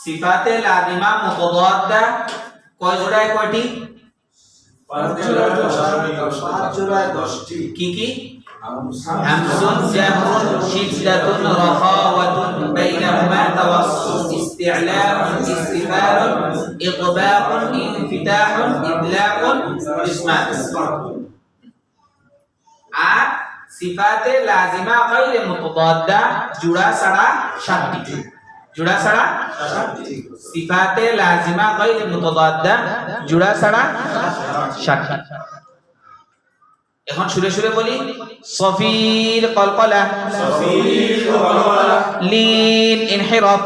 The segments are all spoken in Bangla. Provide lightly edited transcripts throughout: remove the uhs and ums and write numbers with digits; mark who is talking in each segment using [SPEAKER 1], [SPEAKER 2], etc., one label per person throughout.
[SPEAKER 1] সিফাতে লাজিমা মুতাদাদ্দা কয় জোড়ায় কয়টি?
[SPEAKER 2] 5 জোড়ায় 10টি।
[SPEAKER 1] কি কি? হামজুন জাহরুন শিদ্দাতুন রাখাওয়াতুন বাইনাহুমা তাওয়াসসুত ইস্তি'লা'ুন ইস্তিফালুন ইকবাকুন ইনফিতাহুন ইদলাকুন ইসমাত। আর সিফাতে লাজিমা গায়রে মুতাদাদ্দা জোড়া ছাড়া 7টি। জোড়া ছাড়া
[SPEAKER 2] 7টি।
[SPEAKER 1] সিফাতে লাজিমা গায়রে মুতাদাদ্দা জোড়া ছাড়া 7টি। এখন সুরে সুরে বলি। সফির কলকলা, লিন ইনহিরাফ,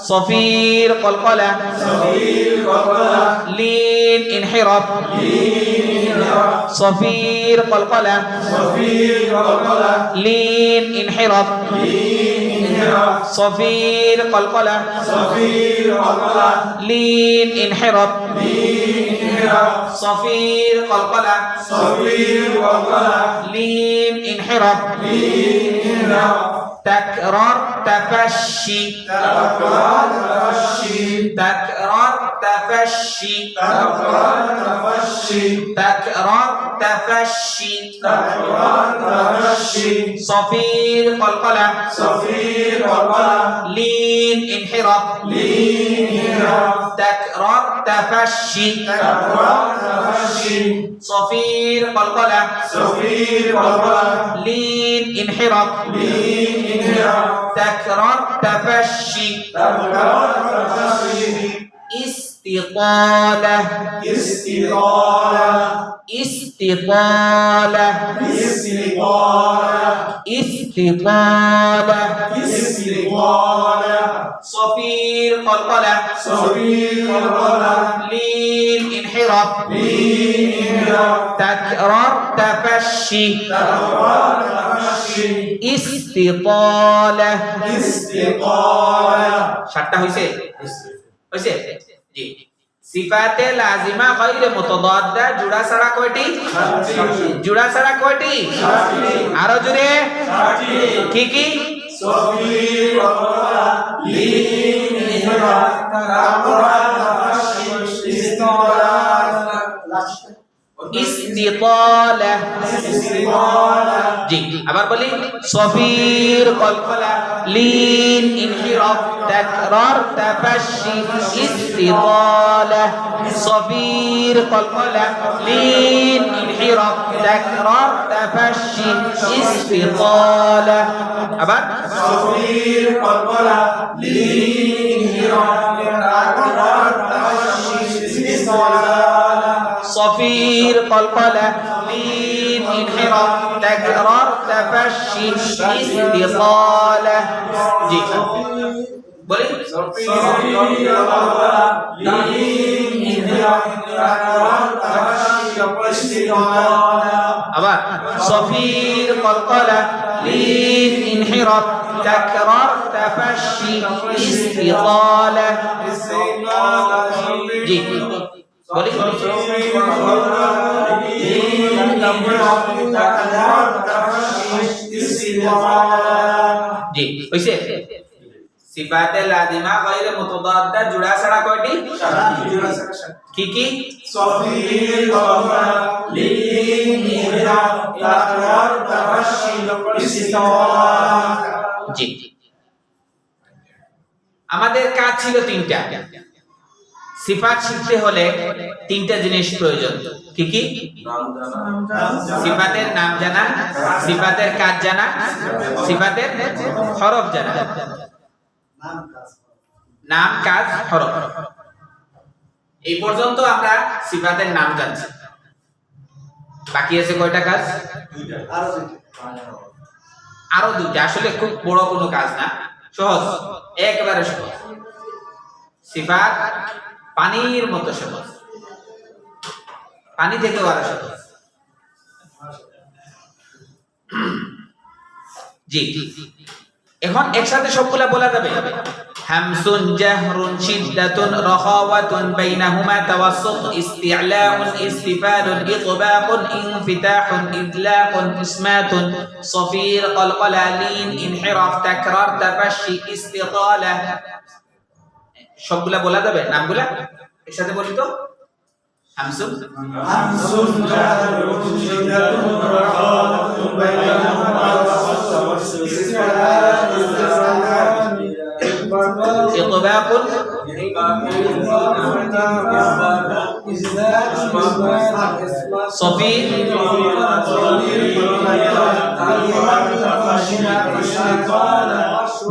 [SPEAKER 1] সফির কলকলা, লিন ইনহিরাফ, সফির কলকলা, লিন ইনহিরাফ, সফির কলকলা, লিন ইনহিরাফ, সফির কলকলা, লিন ইনহিরাফ, تكرار تفشي، تكرار تفشي، تكرار تفشي، صفير قلقلة، لين انحراف، تكرار تفشي، صفير قلقلة، لين انحراف، تكرار تفشي، استطالة، استطالة، استطالة، صفير قلقلة، لين انحراف، تكرار تفشي، استطالة। 7টা হইছে? হইছে? জি। সিফাতে লাজিমা গায়রে মুতাদাদ্দা জোড়া ছাড়া কয়টি? জোড়া ছাড়া কয়টি? আরো জোরে। কি কি? সফির কলকলা, লিন ইনহিরাফ, তাকরার তাফশি, ইস্তিতালা। জি, আবার বলি। সফির কলকলা, লিন ইনহিরাফ, তাকরার তাফশি, ইস্তিতালা। সফির কলকলা, লিন ইনহিরাফ, তাকরার তাফশি, ইস্তিতালা। আবার
[SPEAKER 2] সফির কলকলা, লিন ইনহিরাফ, তাকরার তাফশি, ইস্তিতালা।
[SPEAKER 1] صفير قلقلة، لين انحراف، تكرار تفشي، استطالة. جي بولي
[SPEAKER 2] صفير قلقلة، لين انحراف، تكرار تفشي، استطالة.
[SPEAKER 1] أبا صفير قلقلة، لين انحراف، تكرار تفشي، استطالة. جي বলি। জি হইছে। সিফাতে লাজিমা গায়রে মুতাদাদ্দা জোড়া ছাড়া কয়টি? কি কি?
[SPEAKER 2] সফির কলকলা, লিন ইনহিরাফ, তাকরার তাফশি, ইস্তিতালা।
[SPEAKER 1] জি। আমাদের কাজ ছিল 3টা। সিফাত শিখতে হলে 3টা জিনিস প্রয়োজন। কি কি? সিফাতের নাম জানা, সিফাতের কাজ জানা, সিফাতের হরফ জানা। নাম, কাজ, হরফ। এই পর্যন্ত আমরা সিফাতের নাম জানছি। বাকি আছে কয়টা কাজ? আরো 2টা। আসলে খুব বড় কোনো কাজ না, সহজ, একেবারে সহজ। সিফাত পানির মতো সহজ, পানি থেকে আরো সহজ। জি, এখন একসাথে সবগুলা বলা যাবে? همس جهر شدة رخاوة بينهما توسط استعلاء استفال إطباق انفتاح إدلاق إسمات صفير قلقلة لين انحراف تكرار تفشي استطالة সবগুলা বলা যাবে নামগুলা একসাথে বলি তো হামসুন
[SPEAKER 2] হামসুন জারুন শিদাতুন রাখাতুন বাইনাহুমা তাওয়াসসুত
[SPEAKER 1] إطباق صفير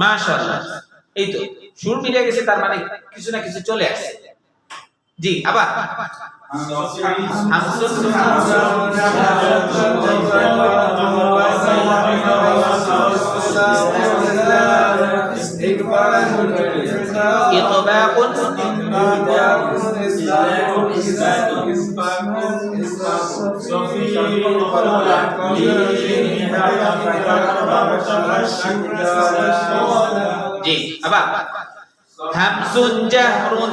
[SPEAKER 1] মাশাআল্লাহ এই তো সুর মিলে গেছে তার মানে কিছু না কিছু চলে আসছে জি আবার হামসুন إطباق জি আবার হামসুন জাহরুন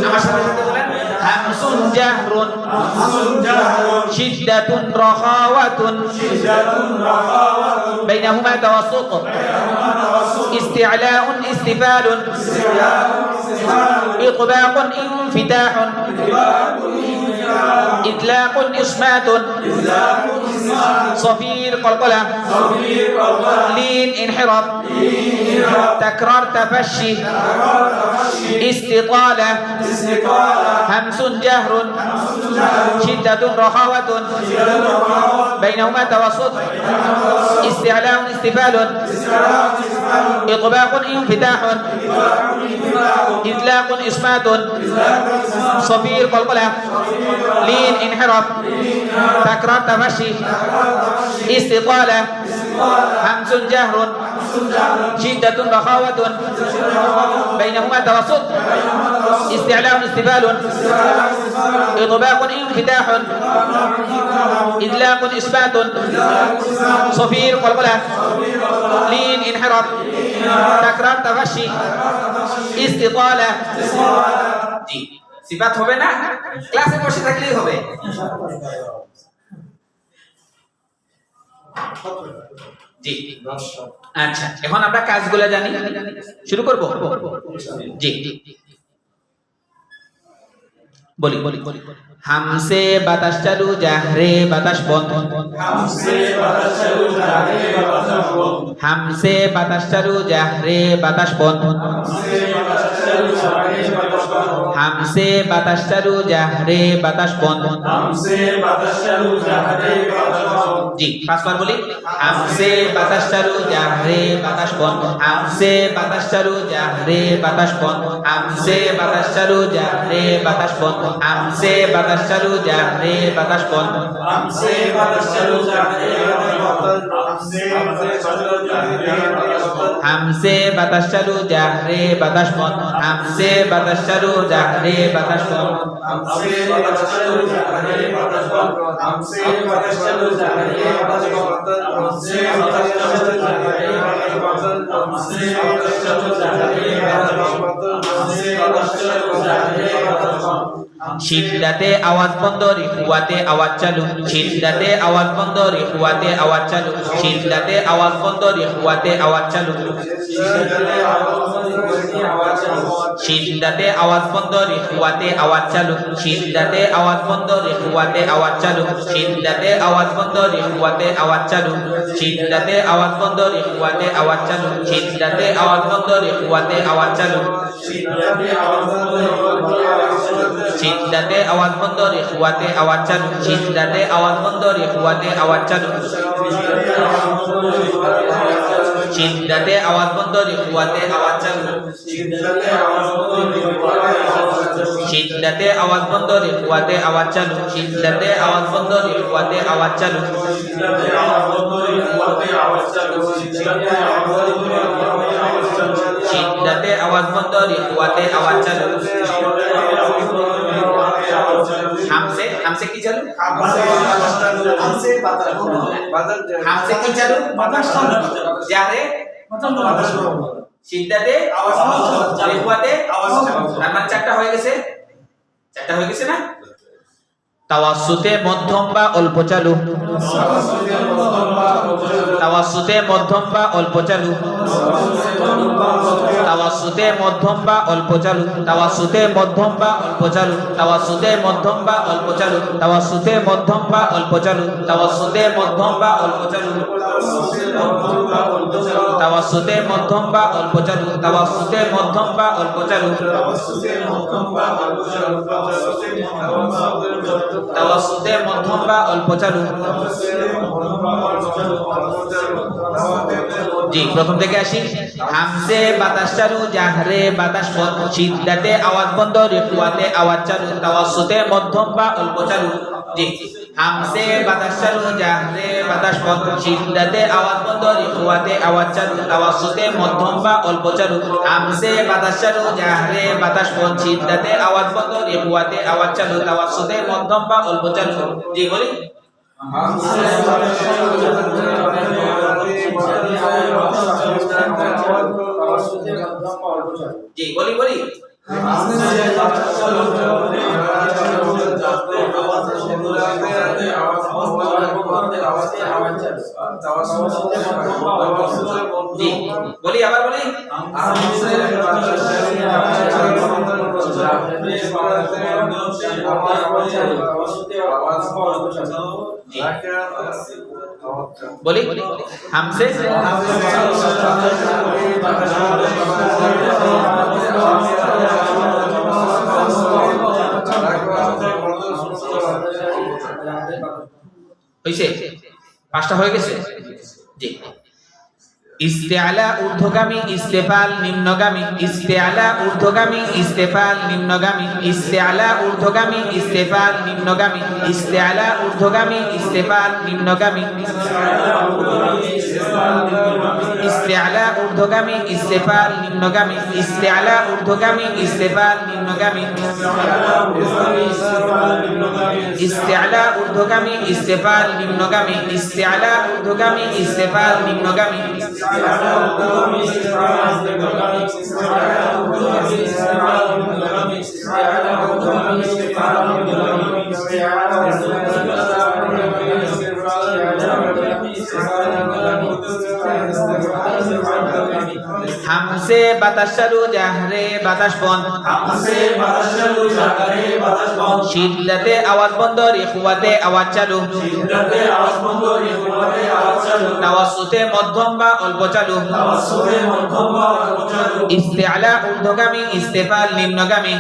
[SPEAKER 1] আমার সাথে সাথে বলেন হামসুন জাহরুন শিদ্দাতুন রাখাওয়াতুন بينهما توسط استعلاء استفال إطباق انفتاح إطلاق إصمات صفير قلقلة لين انحراف تكرار تفشي استطالة همس جهر شدة رخاوة بينهما توسط استعلاء استفال إطباق انفتاح إطلاق إصمات صفير قلقلة لين انحراف تكرار تفشي استطالة همس جهر شدة رخاوة بينهما توسط استعلاء استفال إطباق انفتاح إطلاق إثبات صفير قلقلة لين انحراف تكرار تفشي استطالة জি সিফাত হবে না ক্লাসে বসে থাকলেই হবে জি আচ্ছা এখন আমরা কাজগুলো জানি শুরু করব জি বলি হামসে বাতাস চালু জাহরে বাতাস বন্ধ
[SPEAKER 2] হামসে বাতাস চালু জাহরে বাতাস বন্ধ
[SPEAKER 1] হামসে বাতাস চালু জাহরে বাতাস বন্ধ
[SPEAKER 2] হামসে বাতাস চালু জাহরে বাতাস বন্ধ
[SPEAKER 1] হামসে বাতাস চালু জাহরে বাতাস বন্ধ জি পাঁচবার বলি হামসে বাতাস চালু জাহরে বাতাস বন্ধ হামসে বাতাস চালু জাহরে বাতাস বন্ধ হামসে বাতাস চালু জাহরে বাতাস বন্ধ হামসে বাতাস চালু জাহরে বাতাস বন্ধ
[SPEAKER 2] হামসে বাতাস চালু জাহরে
[SPEAKER 1] হামসে বাতাস চালু জাহরে বাতাস বন্ধ হামসে বাতাস চালু জাহরে বাতাস বন্ধ
[SPEAKER 2] হামসে বাতাস চালু জাহরে বাতাস বন্ধ হামসে বাতাস চালু জাহরে বাতাস বন্ধ হামসে বাতাস চালু জাহরে বাতাস বন্ধ হামসে বাতাস চালু জাহরে বাতাস বন্ধ হামসে বাতাস চালু জাহরে বাতাস বন্ধ
[SPEAKER 1] শিদ্দাতে আওয়াজ বন্ধ রিকুয়াতে আওয়াজ চালু শিদ্দাতে আওয়াজ বন্ধ রিকুয়াতে আওয়াজ চালু শিদ্দাতে আওয়াজ বন্ধ রিকুয়াতে আওয়াজ চালু শিদ্দাতে আওয়াজ বন্ধ রিকুয়াতে আওয়াজ চালু শিদ্দাতে আওয়াজ বন্ধ রিকুয়াতে আওয়াজ চালু শিদ্দাতে আওয়াজ বন্ধ রিকুয়াতে আওয়াজ চালু শিদ্দাতে আওয়াজ বন্ধ রিকুয়াতে আওয়াজ চালু শিদ্দাতে আওয়াজ বন্ধ রিকুয়াতে আওয়াজ চালু শিদ্দাতে আওয়াজ বন্ধ রিকুয়াতে আওয়াজ চালু শিদ্দাতে আওয়াজ বন্ধ রিকুয়াতে আওয়াজ চালু শিদ্দাতে আওয়াজ বন্ধ রিকুয়াতে আওয়াজ চালু শিদ্দাতে আওয়াজ বন্ধ রিকুয়াতে আওয়াজ চালু শিদ্দাতে আওয়াজ বন্ধ রিকুয়াতে আওয়াজ চালু শিদ্দাতে আওয়াজ বন্ধ রিকুয়াতে আওয়াজ চালু হামসে হামসে কি চালু
[SPEAKER 2] হামসে বাতাস
[SPEAKER 1] হামসে কি চালু
[SPEAKER 2] বাতাস চালু
[SPEAKER 1] জাহরে সিদ্ধাতে
[SPEAKER 2] আওয়াজ চালু।
[SPEAKER 1] রেফাতে
[SPEAKER 2] আওয়াজ চালু।
[SPEAKER 1] তার মানে চারটা হয়ে গেছে না? তাওয়াসসুতে মধ্যম বা অল্প চালু, তাওয়াসসুতে মধ্যম বা অল্প চালু, তাওয়াসসুতে মধ্যম বা অল্প চালু, তাওয়াসসুতে মধ্যম বা অল্প চালু, তাওয়াসসুতে মধ্যম বা অল্প চালু, তাওয়াসসুতে মধ্যম বা অল্প চালু, তাওয়াসসুতে মধ্যম বা অল্প চালু, তাওয়াসসুতে মধ্যম বা অল্প চালু, তাওয়াসসুতে মধ্যম বা অল্প চালু, তাওয়াসসুতে মধ্যম বা অল্প চালু। জি, প্রথম থেকে আসি। হামজে বাতাস চালু, জাহরে বাতাস বন্ধ, সিদ্ধাতে আওয়াজ বন্ধ, রিফাতে আওয়াজ চালু, তাওয়াসসুতে মধ্যম বা অল্প চালু। জি, হামজে বাতাস চালু, জাহরে বাতাস বন্ধ, সিদ্ধাতে আওয়াজ বন্ধ, রিফাতে আওয়াজ চালু, তাওয়াসসুতে মধ্যম বা অল্প চালু। হামজে বাতাস চালু, জাহরে বাতাস বন্ধ, সিদ্ধাতে আওয়াজ বন্ধ, রিফাতে আওয়াজ চালু, তাওয়াসসুতে মধ্যম বা অল্প চালু। জি বলি। জি বলি। জি বলি, আবার বলি। বলি হামজে হইছে, পাঁচটা হয়ে গেছে। জি, ইস্তেআলা ঊর্ধ্বগামী, ইস্তেফাল নিম্নগামী, ইস্তেআলা ঊর্ধ্বগামী, ইস্তেফাল নিম্নগামী, ইস্তেআলা ঊর্ধ্বগামী, ইস্তেফাল নিম্নগামী, ইস্তেআলা ঊর্ধ্বগামী, ইস্তেফাল নিম্নগামী, ইস্তেআলা ঊর্ধ্বগামী, ইস্তেফাল নিম্নগামী, ইস্তেআলা ঊর্ধ্বগামী, ইস্তেফাল নিম্নগামী, ইস্তেআলা ঊর্ধ্বগামী, ইস্তেফাল নিম্নগামী, ইস্তেআলা ঊর্ধ্বগামী, ইস্তেফাল নিম্নগামী, হামজে বাতাস চালু, জাহরে বাতাস বন্ধ, সিদ্ধাতে আওয়াজ বন্ধ, রিফাতে আওয়াজ চালু, তাওয়াসসুতে মধ্যম বা অল্প চালু, ইস্তেআলা ঊর্ধ্বগামী, ইস্তেফাল নিম্নগামী।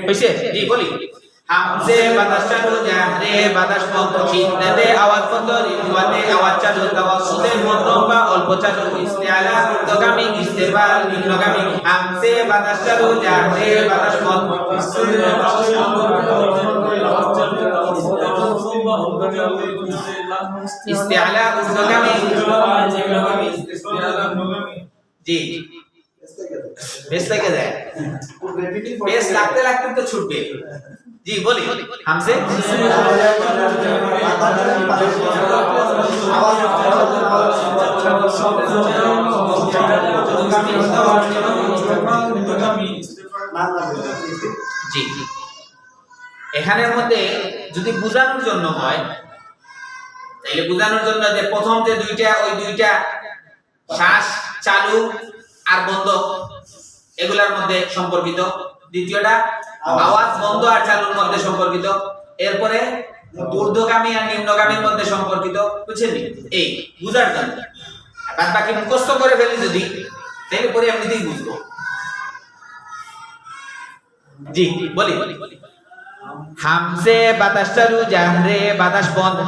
[SPEAKER 1] হইছে? জি বলি। হামজে বাতাস চালু, জাহরে বাতাস বন্ধ, সিদ্ধাতে আওয়াজ বন্ধ, রিফাতে আওয়াজ চালু, তাওয়াসসুতে মধ্যম বা অল্প চালু, ইস্তেআলা ঊর্ধ্বগামী, ইস্তেফাল নিম্নগামী। হামজে বাতাস চালু, জাহরে বাতাস বন্ধ, ইস্তেআলা ঊর্ধ্বগামী। জি, বেশ লেগে যায়, বেশ লাগতে লাগতে তো ছুটবে। জি বলি হামজে জি, এখানের মধ্যে যদি বোঝানোর জন্য হয় তাহলে বোঝানোর জন্য যে প্রথম যে দুইটা, ওই দুইটা শ্বাস চালু আর বন্ধ এগুলার মধ্যে সম্পর্কিত, দ্বিতীয়টা আওয়াজ বন্ধ আর চালুর মধ্যে সম্পর্কিত, এরপরে ঊর্ধ্বগামী আর নিম্নগামীর মধ্যে সম্পর্কিত। বুঝছেন? এই বুঝার জন্য। বাদ বাকি মুখস্থ করে ফেলি যদি, তাহলে পরে এমনিতেই বুঝবো। জি বলি। হামজে বাতাস চালু, জাহরে বাতাস বন্ধ,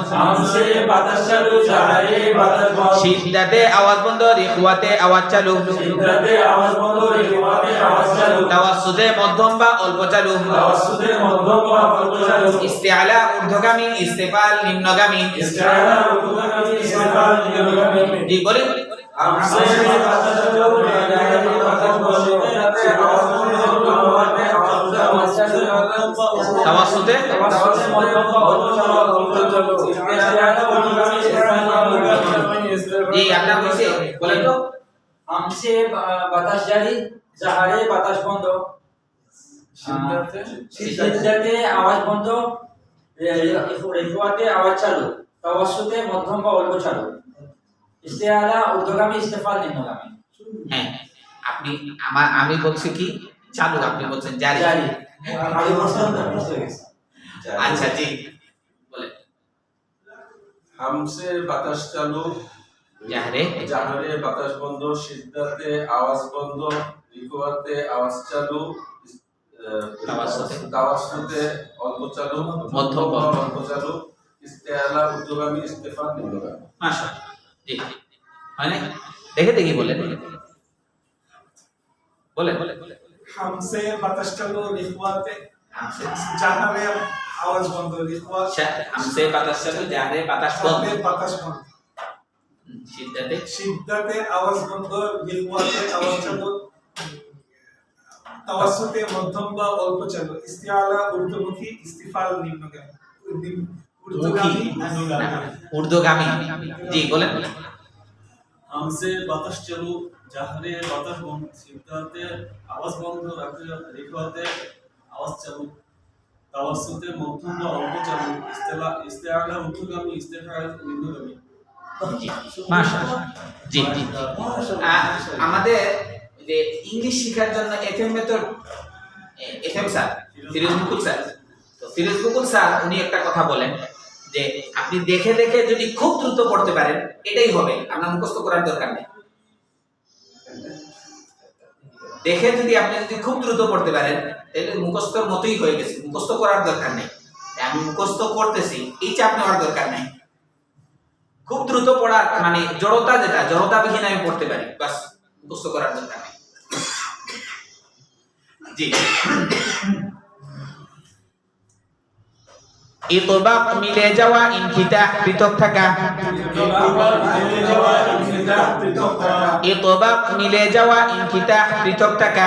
[SPEAKER 1] সিদ্ধাতে আওয়াজ বন্ধ, রিফাতে আওয়াজ চালু, তাওয়াসসুতে মধ্যম বা অল্প চালু, ইস্তেআলা ঊর্ধ্বগামী, ইস্তেফাল নিম্নগামী। জি বলি। তাওয়াসসুতে জি আপনার হইছে বলেন তো
[SPEAKER 2] হামসে বাতাস জারি জাহারে বাতাস বন্ধ সিদ্ধাতে আওয়াজ বন্ধ রেফুয়াতে আওয়াজ চালু তাওয়াসসুতে মধ্যম বা অল্প চালু ইস্তেআলা ঊর্ধ্বগামী ইস্তেফাল নিম্নগামী
[SPEAKER 1] হ্যাঁ আপনি আমি বলছি কি চালু আপনি বলছেন জারি
[SPEAKER 2] জারি আগে প্রশ্নটা মিস হয়ে গেছে
[SPEAKER 1] আচ্ছা জি বলেন
[SPEAKER 3] হামসে বাতাস চালু
[SPEAKER 1] জাহরে
[SPEAKER 3] জাহারে বাতাস বন্ধ সিদ্ধাতে আওয়াজ বন্ধ রিকুয়াতে আওয়াজ চালু তাওয়াসসুতে অল্প চালু
[SPEAKER 1] মধ্যম
[SPEAKER 3] বা অল্প চালু ইস্তেআলা ঊর্ধ্বগামী ইস্তেফাল নিম্নগামী
[SPEAKER 1] মাশাআল্লাহ জি মানে দেখি বলেন
[SPEAKER 4] হামসে বাতাস চালু লিখওয়াতে
[SPEAKER 1] হামসে
[SPEAKER 4] জাহারে আওয়াজ বন্ধ লিখওয়াত
[SPEAKER 1] হামসে বাতাস চালু জাহরে বাতাস বন্ধ
[SPEAKER 4] জাহারে বাতাস বন্ধ
[SPEAKER 1] সিদ্ধাতে
[SPEAKER 4] সিদ্ধাতে আওয়াজ বন্ধ লিখওয়াতে আওয়াজ চালু তাওয়াসসুতে মধ্যম বা অল্প চালু ইস্তিআলা ঊর্ধ্বমুখী ইস্তিফাল নিম্নগামী
[SPEAKER 1] ঊর্ধ্বগামী জি বলেন
[SPEAKER 5] হামসে বাতাস চালু জাহরে বাতাস বন্ধ সিদ্ধাতে আওয়াজ বন্ধ রেখাতে আওয়াজ চালু তাওয়াসসুতে মধ্যম বা অল্প চালু ইস্তেআলা ঊর্ধ্বগামী ইস্তেফাল নিম্নগামী
[SPEAKER 1] জি মাশাআল্লাহ জি আমাদের যে ইংলিশ শেখার জন্য FM method FM sir Firoz Mukul sir তো ফিরোজ মুকুল স্যার উনি একটা কথা বলেন যে আপনি দেখে যদি খুব দ্রুত পড়তে পারেন এটাই হবে আপনার মুখস্থ করার দরকার নেই দেখে আপনি খুব দ্রুত পড়তে পারেন তাহলে মুখস্থর মতোই হয়ে গেছে মুখস্থ করার দরকার নেই আমি মুখস্থ করতেছি এই চাপ নেওয়ার দরকার নেই খুব দ্রুত পড়ার মানে জড়তাবিহীন আমি পড়তে পারি বাস মুখস্থ করার দরকার নেই জি ইতবাক মিলে যাওয়া ইনফিতাহ পৃথক থাকা ইতবাক মিলে যাওয়া ইনফিতাহ পৃথক থাকা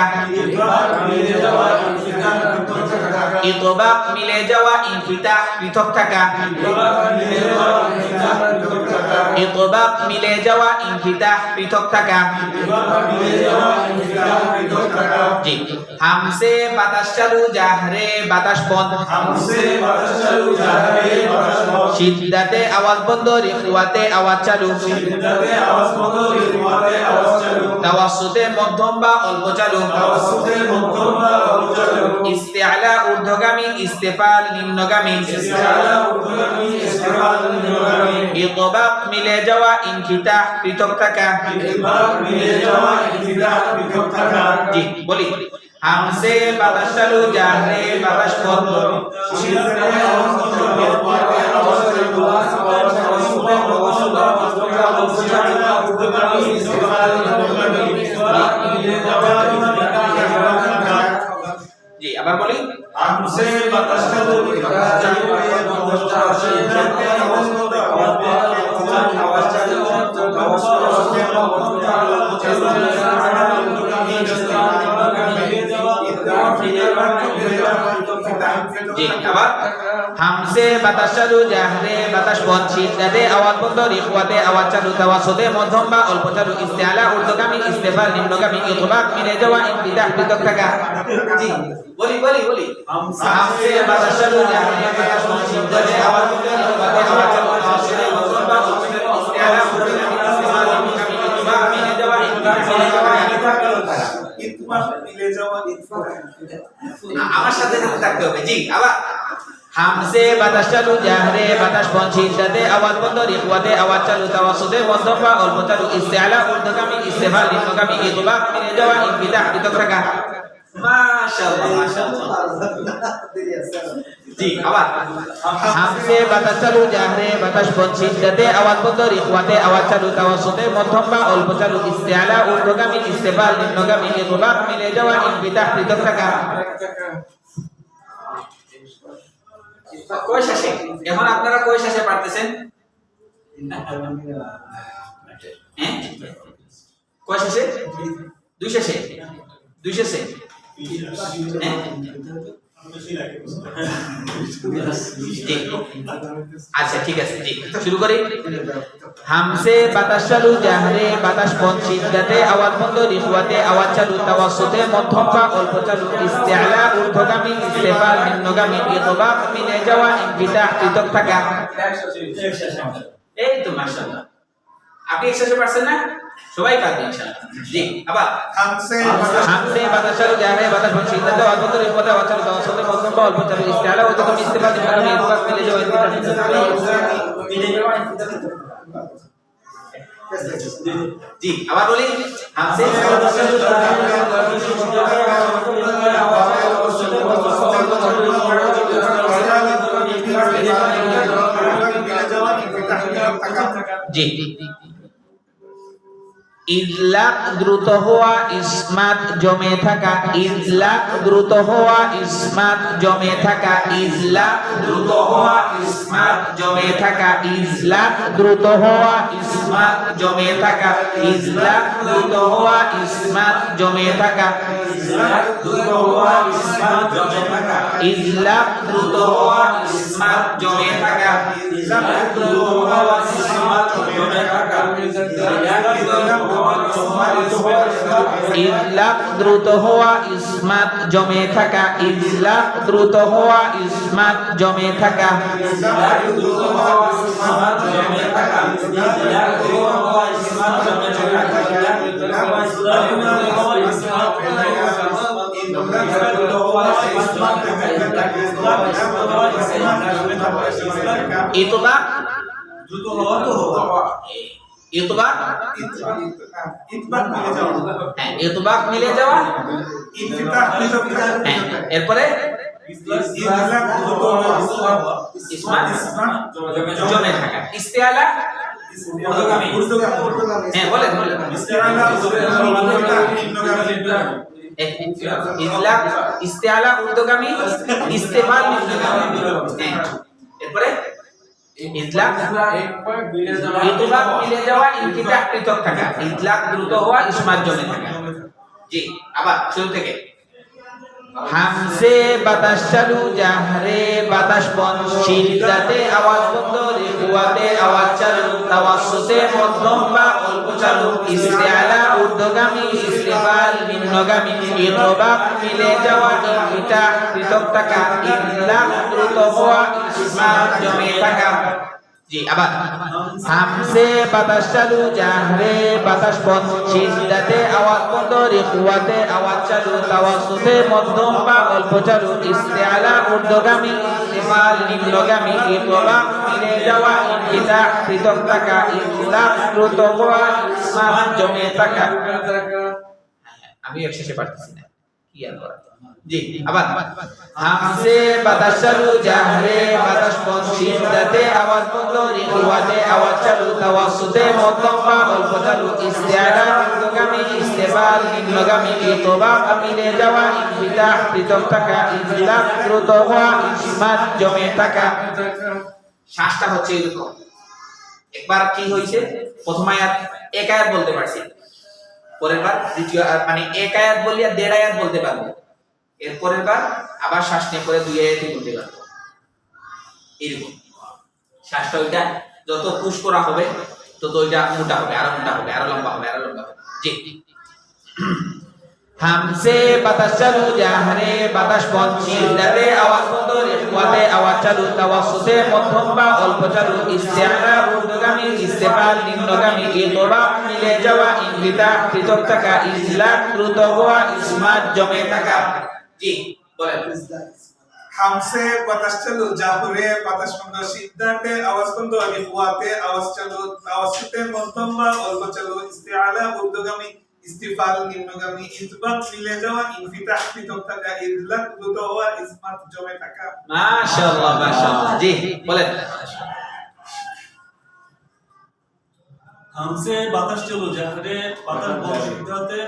[SPEAKER 1] ইতবাক মিলে যাওয়া ইনফিতাহ পৃথক থাকা ইতবাক মিলে যাওয়া ইনফিতাহ পৃথক থাকা জি হামসে বাতাস চালু জাহরে বাতাস বন্ধ
[SPEAKER 3] হামসে বাতাস চালু জাহরে বাতাস বন্ধ
[SPEAKER 1] সিদ্ধাতে আওয়াজ বন্ধ রিখওয়াতে আওয়াজ চালু
[SPEAKER 3] সিদ্ধাতে আওয়াজ বন্ধ রিকুয়াতে আওয়াজ চালু
[SPEAKER 1] তাওয়াসসুতে মধ্যম বা অল্প চালু
[SPEAKER 3] তাওয়াসসুতে মধ্যম বা অল্প চালু
[SPEAKER 1] ইস্তিআলা ঊর্ধ্বগামী ইস্তেফাল নিম্নগামী
[SPEAKER 3] ইস্তেআলা ঊর্ধ্বগামী ইস্তেফাল নিম্নগামী
[SPEAKER 1] ইতবাক মিলে যাওয়া ইনফিতাহ পৃথক থাকা
[SPEAKER 3] ইতবাক মিলে যাওয়া ইনফিতাহ পৃথক থাকা
[SPEAKER 1] জি বলি হামসে বাতাস চালু জাহরে বাতাস বন্ধ
[SPEAKER 3] সিদ্ধাতে আওয়াজ বন্ধ রিকুয়াতে আওয়াজ চালু তাওয়াসসুতে মধ্যম বা অল্প চালু ঊর্ধ্বগামী ইস্তেফাল নিম্নগামী ইতবাক মিলে যাওয়া ইনফিতাহ পৃথক থাকা
[SPEAKER 1] জি আবার বলি
[SPEAKER 3] হামসে বাতাস চালু জাহরে বাতাস বন্ধ সিদ্ধাতে আওয়াজ বন্ধ আওয়াজ চালু তাওয়াসসুতে মধ্যম বা অল্প চালু ঊর্ধ্বগামী ইস্তেফাল নিম্নগামী
[SPEAKER 1] জি আবার হামসে বাতাস চালু জাহরে বাতাস বন্ধ সিদ্ধাতে আওয়াজ বন্ধ রিখওয়াতে আওয়াজ চালু তাওয়াসসুতে মধ্যম বা অল্প চালু ইস্তিআলা ঊর্ধ্বগামী ইস্তেফাল নিম্নগামী ইতবাক মিলে যাওয়া ইনফিতাহ পৃথক থাকা জি বলি হামসে বাতাস চালু জাহরে বাতাস বন্ধ সিদ্ধাতে আওয়াজ বন্ধ রিখওয়াতে আওয়াজ চালু তাওয়াসসুতে মধ্যম বা অল্প চালু ইস্তিআলা ঊর্ধ্বগামী ইস্তেফাল নিম্নগামী ইতবাক মিলে যাওয়া
[SPEAKER 4] ইতবাক মিলে যাওয়া
[SPEAKER 1] আমার সাথে থাকতে হবে জি আবার হামসে বাতাস চালু জাহরে বাতাস বন্ধ সিদ্ধাতে আওয়াজ বন্ধ রিখওয়াতে আওয়াজ চালু তাওয়াসসুতে মধ্যম বা অল্প চালু ইস্তিআলা ঊর্ধ্বগামী ইস্তেফাল নিম্নগামী ইতবাক মিলে যাওয়া ইনফিতাহ পৃথক থাকা মাশাআল্লাহ জি আবার হামসে বাতাস চালু জাহরে বাতাস বন্ধ সিদ্ধাতে আওয়াজ বন্ধ রিখওয়াতে আওয়াজ চালু তাওয়াসসুতে মধ্যম বা অল্প চালু ইস্তিআলা ঊর্ধ্বগামী ইস্তেফাল নিম্নগামী ইতবাক মিলে যাওয়া ইনফিতাহ পৃথক থাকা কয় শেষে এখন আপনারা কয় শেষে পারতেছেন হ্যাঁ কয় শেষে দুই শেষে হ্যাঁ
[SPEAKER 5] বেশি লাগে
[SPEAKER 1] জি আচ্ছা ঠিক আছে জি শুরু করি হামসে বাতাস চালু জাহরে বাতাস বন সিদ্ধাতে আওয়াজ বন্ধ রিফওয়াতে আওয়াজ চালু তাওয়াসসুতে মধ্যম বা অল্প চালু ইস্তিআলা ঊর্ধ্বগামী ইস্তিফাল নিম্নগামী ইতবা মিলে যাওয়া ইনফিতাহ পৃথক থাকা এই তো মাশাআল্লাহ আপনি 100% না সবাই পারবেন ইনশাআল্লাহ জি আবার হামসে বাতাস চালু জাহরে বাতাস বন সিদ্ধাতে আওয়াজ বন্ধ রিফওয়াতে আওয়াজ চালু তাওয়াসসুতে মধ্যম বা অল্প চালু ইস্তিআলা ঊর্ধ্বগামী ইস্তিফাল নিম্নগামী ইতবা মিলে যাওয়া জি আবার বলি হামসে জি ইজলাক দ্রুত হওয়া ইসমাত জমে থাকা ইজলাক দ্রুত হওয়া ইসমাত জমে থাকা ইজলাক দ্রুত হওয়া ইসমাত জমে থাকা ইজলাক দ্রুত হওয়া ইসমাত জমে থাকা ইজলাক দ্রুত হওয়া ইসমাত জমে থাকা ইজলাক দ্রুত হওয়া ইসমাত জমে থাকা ইজলাক দ্রুত হওয়া ইসমাত জমে থাকা ইজলাক দ্রুত হওয়া ইসমাত জমে থাকা ইজলাক দ্রুত হওয়া ইসমাত জমে থাকা ইজলাক দ্রুত হওয়া ইসমাত জমে থাকা ইজলাক দ্রুত হওয়া ইসমাত জমে থাকা ইজলাক দ্রুত হওয়া ইসমাত জমে থাকা ইতবা দ্রুত হওয়া তো হওয়া ইতবাক মিলে যাওয়া হ্যাঁ ইতবাক মিলে যাওয়া ইনফিতাহ হ্যাঁ এরপরে ইজলাক দ্রুত হওয়া ইসমাত জমে থাকা ইস্তিআলা ঊর্ধ্বগামী হ্যাঁ বলেন ইস্তিআলা ইজলাক ইস্তিআলা ঊর্ধ্বগামী ইস্তিফাল নিম্নগামী হ্যাঁ এরপরে ইজলাক ইতবাক মিলে যাওয়া ইনফিতাহ পৃথক থাকা ইজলাক দ্রুত হওয়া ইসমাত জমে থাকা জি আবার শুরু থেকে হামসে বাতাস চালু জাহরে বাতাস বন সিদ্ধাতে আওয়াজ বন্ধ রিফওয়াতে আওয়াজ চালু তাওয়াসসুতে মধ্যম বা অল্প চালু ইস্তিআলা ঊর্ধ্বগামী ইস্তিফাল নিম্নগামী ইতবাক মিলে যাওয়া ইনফিতাহ পৃথক থাকা ইজলাক দ্রুত হওয়া ইসমাত জমে থাকা জি আবার হামসে বাতাস চালু জাহরে বাতাস বন সিদ্ধাতে আওয়াজ বন্ধ রিফওয়াতে আওয়াজ চালু তাওয়াসসুতে মধ্যম বা অল্প চালু ইস্তিআলা ঊর্ধ্বগামী ইস্তিফাল নিম্নগামী ইতবাক মিলে যাওয়া ইনফিতাহ পৃথক থাকা ইজলাক দ্রুত হওয়া ইসমাত জমে থাকা আমি একসাথে পারতেছি না কি আর করা জি আবার হামসে বাতাস চালু জাহরে বাতাস বন সিদ্ধাতে আওয়াজ বন্ধ রিফওয়াতে আওয়াজ চালু তাওয়াসসুতে মধ্যম বা অল্প চালু ইস্তিআলা ঊর্ধ্বগামী ইস্তিফাল নিম্নগামী ইতবাক মিলে যাওয়া ইনফিতাহ পৃথক থাকা ইজলাক দ্রুত হওয়া ইসমাত জমে থাকা শ্বাসটা হচ্ছে এরকম একবার কি হইছে প্রথম আয়াত এক আয়াত বলতে পারছি পরের বার দ্বিতীয় মানে এক আয়াত বলিয়া দেড় আয়াত বলতে পারবো এরপরের বার আবার শ্বাস নিয়ে পরে দুই আয়াতই বলতে পারবো এরকম শ্বাসটা ওইটা যত পুশ করা হবে তত ওইটা মোটা হবে আরো মোটা হবে আরো লম্বা হবে আরো লম্বা হবে জি হামসে বাতাস চালু জাহরে বাতাস বন সিদ্ধাতে আওয়াজ বন্ধ রিফওয়াতে আওয়াজ চালু তাওয়াসসুতে মধ্যম বা অল্প চালু ইস্তিআলা ঊর্ধ্বগামী ইস্তিফাল নিম্নগামী ইতবাক মিলে যাওয়া ইনফিতাহ পৃথক থাকা ইজলাক দ্রুত হওয়া ইসমাত জমে থাকা জি বলেন
[SPEAKER 4] হামসে বাতাস চালু জাহরে বাতাস বন্ধ সিদ্ধাতে আওয়াজ বন্ধ রিফওয়াতে আওয়াজ চালু তাওয়াসসুতে মধ্যম বা অল্প চালু ইস্তিআলা ঊর্ধ্বগামী ইস্তিফাল নিম্নগামী ইতবাক মিলে যাওয়া ইনফিতাহ পৃথক থাকা ইজলাক দ্রুত হওয়া ইসমাত জমে থাকা
[SPEAKER 1] মাশাআল্লাহ মাশাআল্লাহ জি বলেন
[SPEAKER 5] হামসে বাতাস চালু জাহরে বাতাস বন সিদ্ধাতে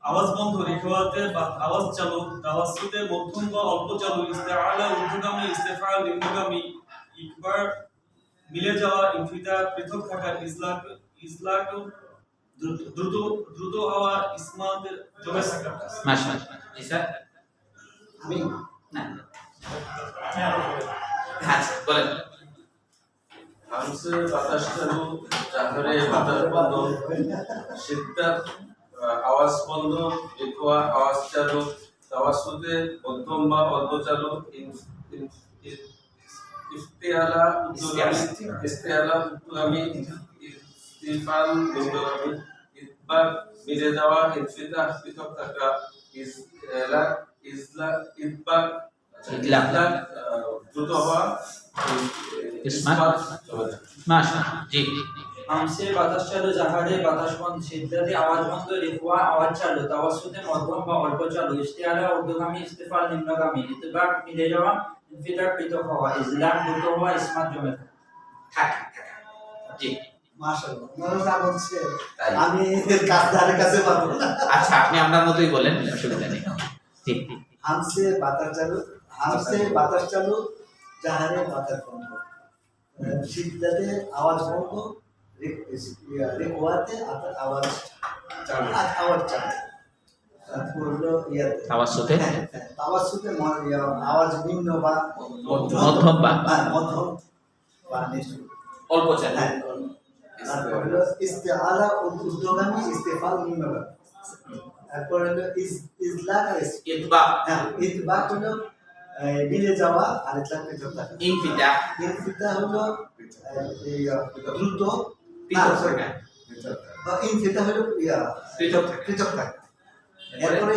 [SPEAKER 5] আওয়াজ বন্ধ রিফওয়াতে আওয়াজ চালু তাওয়াসসুতে মধ্যম বা অল্প চালু ইস্তিআলা ঊর্ধ্বগামী ইস্তিফাল নিম্নগামী ইকবার মিলে যাওয়া ইনফিতাহ পৃথক থাকা ইজলাক দ্রুত হওয়া ইসমাত জমে থাকা
[SPEAKER 1] মাশাআল্লাহ জি স্যার
[SPEAKER 3] আমি
[SPEAKER 1] না আচ্ছা বলেন
[SPEAKER 2] হামসে বাতাস চালু জাহরে বাতাস বন্ধ সিদ্ধাত আওয়াজ বন্ধ ইকওয়া আওয়াজ চালু তাওয়াসসুতে মধ্যম বা অল্প চালু ইফতিয়ালা উদ্গামী ইস্তিফাল নিম্নগামী ইতবাক মিলে যাওয়া ইনফিতাহ পৃথক থাকা ইতবাক
[SPEAKER 1] ইতলাক।
[SPEAKER 2] দ্রুত হওয়া
[SPEAKER 1] ইসমাত। মাশাআল্লাহ জি
[SPEAKER 3] হামসে বাতাস চালু জাহারে বাতাস বন্ধ সিদ্ধাতে আওয়াজ বন্ধ রিফওয়া আওয়াজ চালু তাওয়াসসুতে মধ্যম বা অল্প চালু ইস্তিআলা ঊর্ধ্বগামী ইস্তিফাল নিম্নগামী ইতবাক মিলে যাওয়া ইনফিতার পৃথক হওয়া ইজলাক দ্রুত হওয়া ইসমাত জমে থাকা
[SPEAKER 1] থাকা জি
[SPEAKER 6] মাশাআল্লাহ ওনারা যা বলছে আমি কাজদারের কাছে পাবো না।
[SPEAKER 1] আচ্ছা আপনি আপনার মতোই বলেন অসুবিধা নেই জি
[SPEAKER 6] হামসে বাতাস চালু জাহারে বাতাস বন্ধ সিদ্ধাতে আওয়াজ বন্ধ রেকওয়াতে আওয়াজ চালু তারপর হলো ইয়াতে
[SPEAKER 1] তাওয়াসসুতে
[SPEAKER 6] তাওয়াসসুতে আওয়াজ নিম্ন বা
[SPEAKER 1] মধ্যম বা
[SPEAKER 6] মধ্যম বা নিচু
[SPEAKER 1] অল্প চালু
[SPEAKER 6] হ্যাঁ তারপর হলো ইস্তিআলা ঊর্ধ্বগামী ইস্তিফাল নিম্নগামী তারপর হলো ইজলাক আর
[SPEAKER 1] ইতবাক
[SPEAKER 6] হ্যাঁ ইতবাক হলো মিলে যাওয়া আর ইতলাক পৃথক থাকা
[SPEAKER 1] ইনফিতাহ
[SPEAKER 6] ইনফিতা হলো দ্রুত
[SPEAKER 1] পৃথক থাকা
[SPEAKER 6] বা ইনফিতা হলো
[SPEAKER 1] পৃথক থাকা
[SPEAKER 6] পৃথক থাকা এরপরে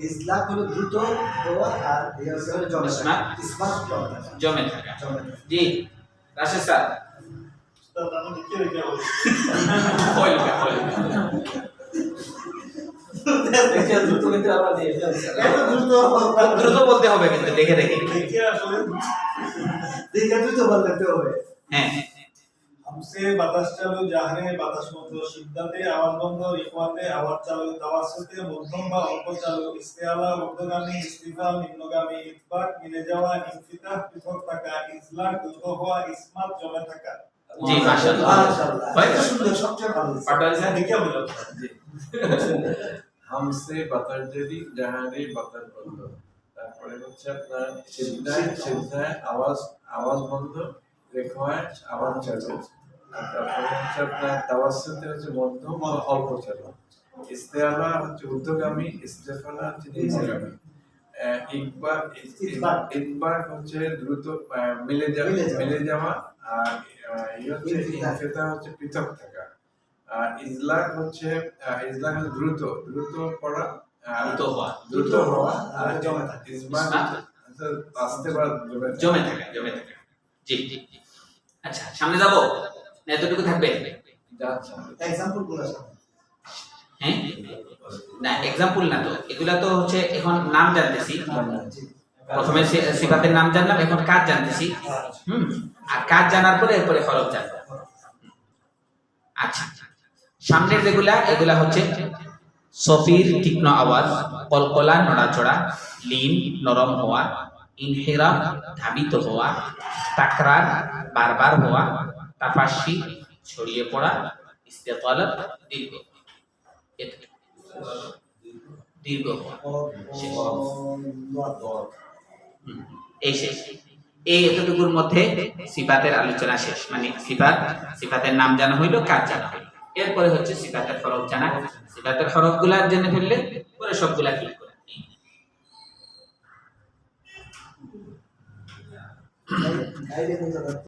[SPEAKER 6] ইজলাক হলো দ্রুত হওয়া আর হলো জমে থাকা ইসমাত
[SPEAKER 1] জমে থাকা জি রাশেদ স্যার কইলকা
[SPEAKER 3] দ্রুত কিন্তু আমরা দিয়ে
[SPEAKER 6] এত
[SPEAKER 1] দ্রুত বলতে হবে কিন্তু দেখে দেখে
[SPEAKER 6] দ্রুত বলতে হবে
[SPEAKER 1] হ্যাঁ
[SPEAKER 7] হামসে বাতাস চালু জাহরে বাতাস বন্ধ সিদ্ধাতে আওয়াজ বন্ধ ইকওয়াতে আওয়াজ চালু তাওয়াসসুতে মধ্যম বা অল্প চালু ইস্তিআলা ঊর্ধ্বগামী ইস্তিফাল নিম্নগামী ইতবাক মিলে যাওয়া ইনফিতাহ পৃথক থাকা ইজলাক দ্রুত হওয়া ইসমাত জমে থাকা
[SPEAKER 1] জি মাশাআল্লাহ
[SPEAKER 6] মাশাআল্লাহ
[SPEAKER 1] ভাই
[SPEAKER 6] এটা সুন্দর সবচেয়ে ভালো
[SPEAKER 1] পাটোয়ারি স্যার
[SPEAKER 7] দেখে বলো
[SPEAKER 2] জি হামসে বাতাস জারি জাহারে বাতাস বন্ধ তারপরে হচ্ছে আপনার সিদ্ধায় আওয়াজ বন্ধ রেখোয়ায় আওয়াজ চালু আর তারপরে হচ্ছে আপনার তাওয়াসসুতে হচ্ছে মধ্যম ও অল্প চালু ইস্তিআলা হচ্ছে ঊর্ধ্বগামী ইস্তিফালা হচ্ছে নিম্নগামী ইতবাক হচ্ছে দ্রুত মিলে যাওয়া আর ইনফিতাহ হচ্ছে পৃথক থাকা আর ইজলাক হচ্ছে দ্রুত পড়া দ্রুত হওয়া আর ইসমাত হচ্ছে আস্তে বা
[SPEAKER 1] জমে থাকা জি আচ্ছা সামনে যাব না এতটুকু থাকবে
[SPEAKER 2] যাচ্ছে
[SPEAKER 6] এক্সাম্পল গুলো সামনে
[SPEAKER 1] হ্যাঁ না এক্সাম্পল না তো এগুলা তো হচ্ছে এখন নাম জানতেছি প্রথমে সিফাতের নাম জানলাম এখন কাজ জানতেছি আর কাজ জানার পরে এরপরে হরফ জানবো আচ্ছা সামনের যেগুলা এগুলা হচ্ছে সফির তীক্ষ্ণ আওয়াজ কলকলা নড়াচড়া লিন নরম হওয়া ইনহিরাফ ধাবিত হওয়া তাকরার বারবার হওয়া তাফাসসি ছড়িয়ে পড়া ইস্তেকালাত দীর্ঘ হওয়া এই শেষ এই এতটুকুর মধ্যে সিফাতের আলোচনা শেষ মানে সিফাতের নাম জানা হইলো কাজ জানা হইলো এরপরে হচ্ছে সিফাতের হরফ জানা সিফাতের হরফগুলা জেনে ফেললে পরে সবগুলা ক্লিক করে